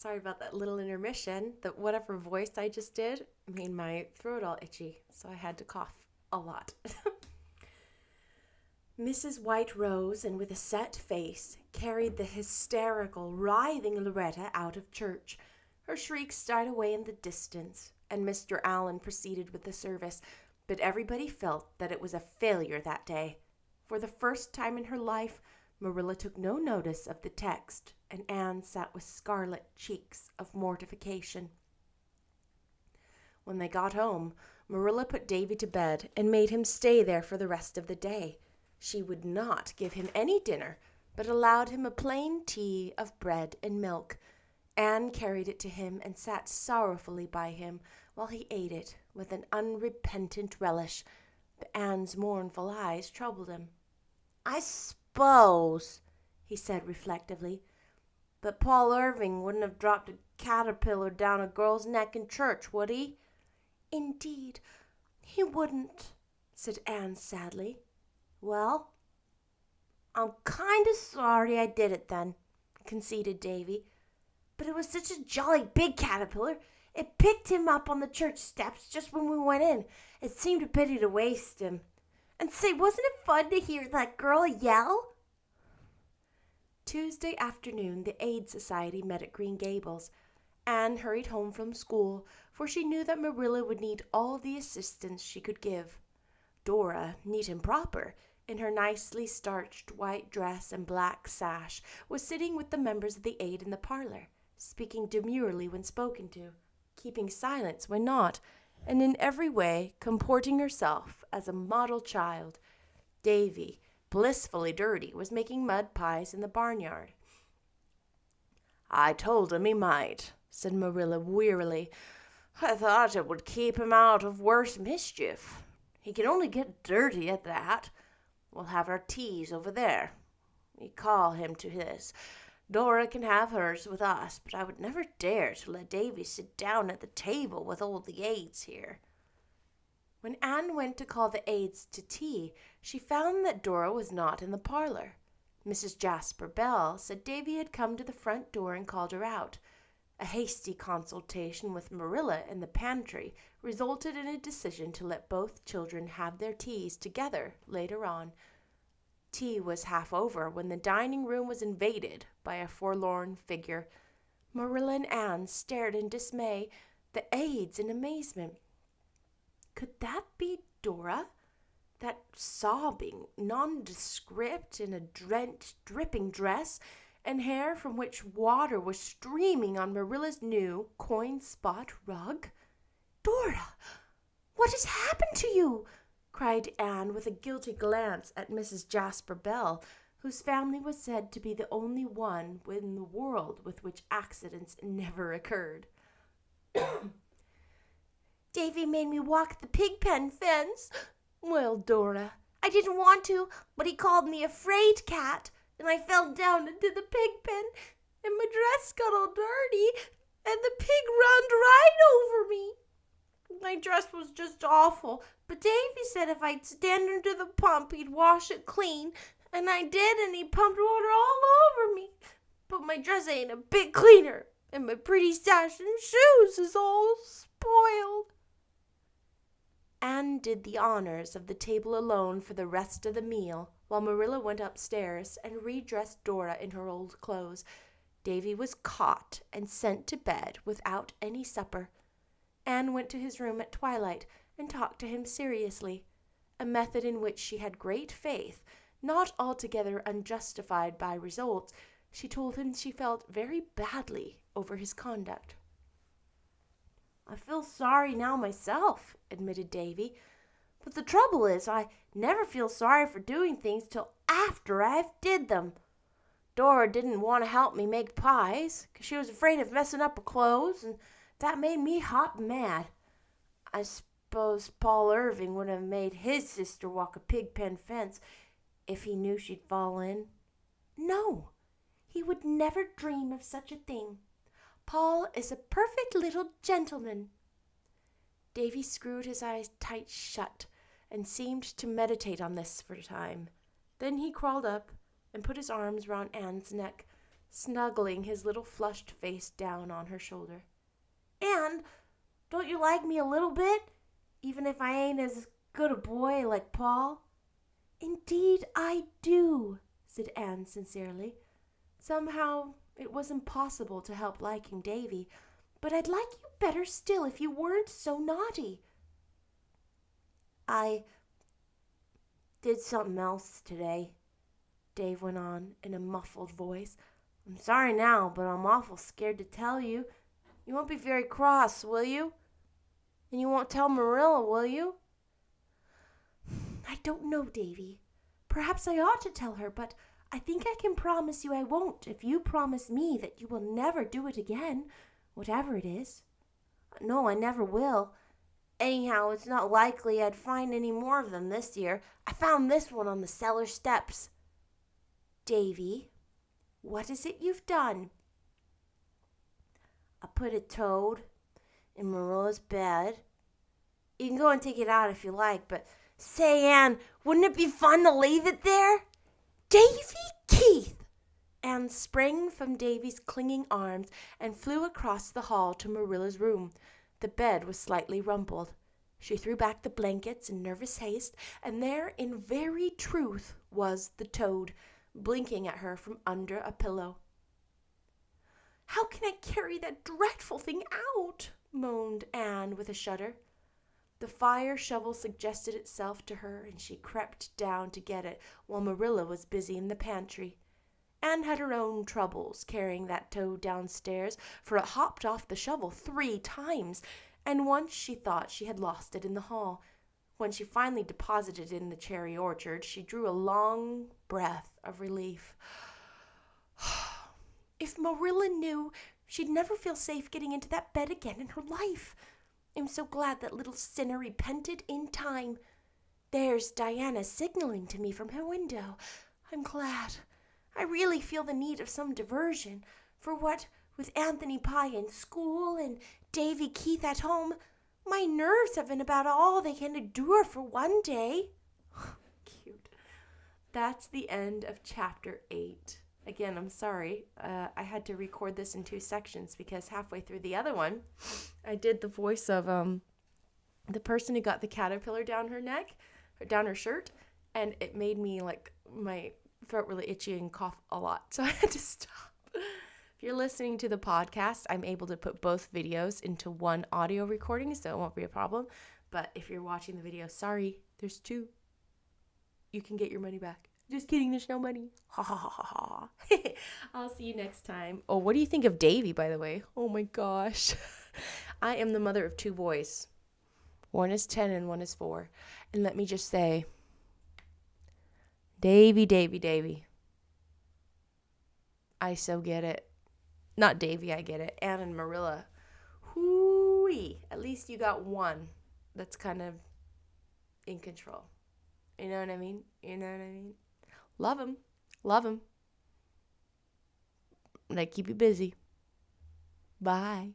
Sorry about that little intermission. That whatever voice I just did made my throat all itchy, so I had to cough a lot. Mrs. White rose and with a set face carried the hysterical, writhing Loretta out of church. Her shrieks died away in the distance, and Mr. Allen proceeded with the service, but everybody felt that it was a failure that day. For the first time in her life, Marilla took no notice of the text, and Anne sat with scarlet cheeks of mortification. When they got home, Marilla put Davy to bed and made him stay there for the rest of the day. She would not give him any dinner, but allowed him a plain tea of bread and milk. Anne carried it to him and sat sorrowfully by him while he ate it with an unrepentant relish. But Anne's mournful eyes troubled him. "I suppose," he said reflectively, "but Paul Irving wouldn't have dropped a caterpillar down a girl's neck in church, would he?" "Indeed, he wouldn't," said Anne sadly. "Well, I'm kind of sorry I did it then," conceded Davy. "But it was such a jolly big caterpillar. It picked him up on the church steps just when we went in. It seemed a pity to waste him. And say, wasn't it fun to hear that girl yell?" Tuesday afternoon, the Aid Society met at Green Gables. Anne hurried home from school, for she knew that Marilla would need all the assistance she could give. Dora, neat and proper, in her nicely starched white dress and black sash, was sitting with the members of the Aid in the parlor, speaking demurely when spoken to, keeping silence when not, and in every way comporting herself as a model child. Davy, blissfully dirty, was making mud pies in the barnyard. "I told him he might," said Marilla wearily. "I thought it would keep him out of worse mischief. He can only get dirty at that. We'll have our teas over there. We call him to his. Dora can have hers with us, but I would never dare to let Davy sit down at the table with all the Aids here." When Anne went to call the Aids to tea, she found that Dora was not in the parlor. Mrs. Jasper Bell said Davy had come to the front door and called her out. A hasty consultation with Marilla in the pantry resulted in a decision to let both children have their teas together later on. Tea was half over when the dining room was invaded by a forlorn figure. Marilla and Anne stared in dismay, the Aids in amazement. Could that be Dora? That sobbing, nondescript in a drenched, dripping dress, and hair from which water was streaming on Marilla's new coin-spot rug? "Dora, what has happened to you?" cried Anne with a guilty glance at Mrs. Jasper Bell, whose family was said to be the only one in the world with which accidents never occurred. "Davy made me walk the pig pen fence," wailed Dora. "I didn't want to, but he called me a 'fraid cat, and I fell down into the pig pen, and my dress got all dirty, and the pig runned right over me. My dress was just awful, but Davy said if I'd stand under the pump, he'd wash it clean, and I did, and he pumped water all over me. But my dress ain't a bit cleaner, and my pretty sash and shoes is all spoiled." Anne did the honors of the table alone for the rest of the meal, while Marilla went upstairs and redressed Dora in her old clothes. Davy was caught and sent to bed without any supper. Anne went to his room at twilight and talked to him seriously, a method in which she had great faith, not altogether unjustified by results. She told him she felt very badly over his conduct. "I feel sorry now myself," admitted Davy. "But the trouble is I never feel sorry for doing things till after I've did them. Dora didn't want to help me make pies, 'cause she was afraid of messing up her clothes, and that made me hot and mad. I suppose Paul Irving would have made his sister walk a pig pen fence if he knew she'd fall in." "No, he would never dream of such a thing. Paul is a perfect little gentleman." Davy screwed his eyes tight shut and seemed to meditate on this for a time. Then he crawled up and put his arms round Anne's neck, snuggling his little flushed face down on her shoulder. "And don't you like me a little bit, even if I ain't as good a boy like Paul?" "Indeed I do," said Anne sincerely. Somehow it was impossible to help liking Davy, but I'd like you better still if you weren't so naughty. "I did something else today," Dave went on in a muffled voice. "I'm sorry now, but I'm awful scared to tell you. You won't be very cross, will you? And you won't tell Marilla, will you?" "I don't know, Davy. Perhaps I ought to tell her, but I think I can promise you I won't if you promise me that you will never do it again, whatever it is." "No, I never will. Anyhow, it's not likely I'd find any more of them this year. I found this one on the cellar steps." "Davy, what is it you've done?" "I put a toad in Marilla's bed. You can go and take it out if you like, but say, Anne, wouldn't it be fun to leave it there?" "Davy Keith!" Anne sprang from Davy's clinging arms and flew across the hall to Marilla's room. The bed was slightly rumpled. She threw back the blankets in nervous haste, and there in very truth was the toad, blinking at her from under a pillow. "How can I carry that dreadful thing out?" moaned Anne with a shudder. The fire shovel suggested itself to her, and she crept down to get it while Marilla was busy in the pantry. Anne had her own troubles carrying that toad downstairs, for it hopped off the shovel 3 times, and once she thought she had lost it in the hall. When she finally deposited it in the cherry orchard, she drew a long breath of relief. If Marilla knew, she'd never feel safe getting into that bed again in her life. I'm so glad that little sinner repented in time. There's Diana signaling to me from her window. I'm glad. I really feel the need of some diversion, for what with Anthony Pye in school and Davy Keith at home, my nerves have been about all they can endure for one day. Cute. That's the end of chapter 8. Again, I'm sorry. I had to record this in 2 sections because halfway through the other one, I did the voice of the person who got the caterpillar down her neck, or down her shirt, and it made me my throat really itchy and cough a lot, so I had to stop. If you're listening to the podcast, I'm able to put both videos into one audio recording, so it won't be a problem. But if you're watching the video, sorry, there's 2. You can get your money back. Just kidding, there's no money. Ha ha ha ha ha. I'll see you next time. Oh, what do you think of Davy, by the way? Oh my gosh. I am the mother of 2 boys. One is 10 and one is 4. And let me just say, Davy, Davy, Davy. I so get it. Not Davy, I get it. Anne and Marilla. Hoo-wee. At least you got one that's kind of in control. You know what I mean? You know what I mean? Love him. Love him. They keep you busy. Bye.